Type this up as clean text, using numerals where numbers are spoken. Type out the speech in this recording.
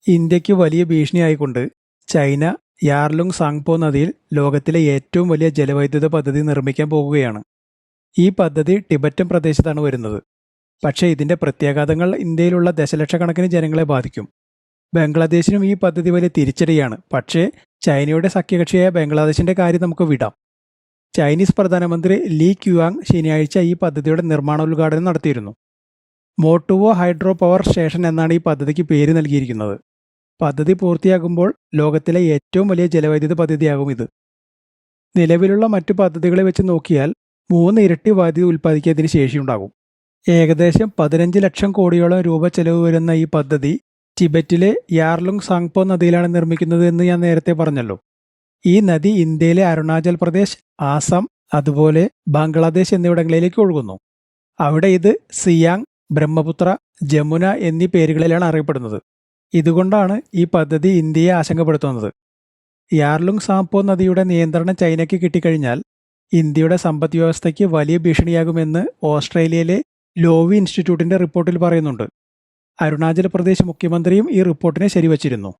ഇന്ത്യക്ക് വലിയ ഭീഷണിയായിക്കൊണ്ട് China Yarlung Tsangpo നദിയിൽ ലോകത്തിലെ ഏറ്റവും വലിയ ജലവൈദ്യുത പദ്ധതി നിർമ്മിക്കാൻ പോകുകയാണ്. ഈ പദ്ധതി ടിബറ്റൻ പ്രദേശത്താണ് വരുന്നത്. പക്ഷേ ഇതിന്റെ പ്രത്യാഘാതങ്ങൾ ഇന്ത്യയിലുള്ള ദശലക്ഷക്കണക്കിന് ജനങ്ങളെ ബാധിക്കും. ബംഗ്ലാദേശിനും ഈ പദ്ധതി വലിയ തിരിച്ചടിയാണ്. പക്ഷേ ചൈനയുടെ സഖ്യകക്ഷിയായ ബംഗ്ലാദേശിന്റെ കാര്യം നമുക്ക് വിടാം. ചൈനീസ് പ്രധാനമന്ത്രി ലീ ക്യുവാങ് ശനിയാഴ്ച ഈ പദ്ധതിയുടെ നിർമ്മാണോദ്ഘാടനം നടത്തിയിരുന്നു. മോട്ടുവോ ഹൈഡ്രോ പവർ സ്റ്റേഷൻ എന്നാണ് ഈ പദ്ധതിക്ക് പേര് നൽകിയിരിക്കുന്നത്. പദ്ധതി പൂർത്തിയാകുമ്പോൾ ലോകത്തിലെ ഏറ്റവും വലിയ ജലവൈദ്യുത പദ്ധതിയാകും ഇത്. നിലവിലുള്ള മറ്റു പദ്ധതികളെ വെച്ച് നോക്കിയാൽ 3 ഇരട്ടി വൈദ്യുതി ഉൽപ്പാദിക്കാൻ ശേഷിയുണ്ടാകും. ഏകദേശം 15 ലക്ഷം കോടിയോളം രൂപ ചെലവ് വരുന്ന ഈ പദ്ധതി ടിബറ്റിലെ യാർലുങ് സാങ്പോ നദിയിലാണ് നിർമ്മിക്കുന്നത് എന്ന് ഞാൻ നേരത്തെ പറഞ്ഞല്ലോ. ഈ നദി ഇന്ത്യയിലെ അരുണാചൽ പ്രദേശ്, ആസാം, അതുപോലെ ബംഗ്ലാദേശ് എന്നിവിടങ്ങളിലേക്ക് ഒഴുകുന്നു. അവിടെ ഇത് സിയാങ്, ബ്രഹ്മപുത്ര, ജമുന എന്നീ പേരുകളിലാണ് അറിയപ്പെടുന്നത്. ഇതുകൊണ്ടാണ് ഈ പദ്ധതി ഇന്ത്യയെ ആശങ്കപ്പെടുത്തുന്നത്. യാർലുങ് സാങ്പോ നദിയുടെ നിയന്ത്രണം ചൈനയ്ക്ക് കിട്ടിക്കഴിഞ്ഞാൽ ഇന്ത്യയുടെ സമ്പദ് വ്യവസ്ഥയ്ക്ക് വലിയ ഭീഷണിയാകുമെന്ന് ഓസ്ട്രേലിയയിലെ ലോവി ഇൻസ്റ്റിറ്റ്യൂട്ടിന്റെ റിപ്പോർട്ടിൽ പറയുന്നുണ്ട്. അരുണാചൽ പ്രദേശ് മുഖ്യമന്ത്രിയും ഈ റിപ്പോർട്ടിനെ ശരിവച്ചിരുന്നു.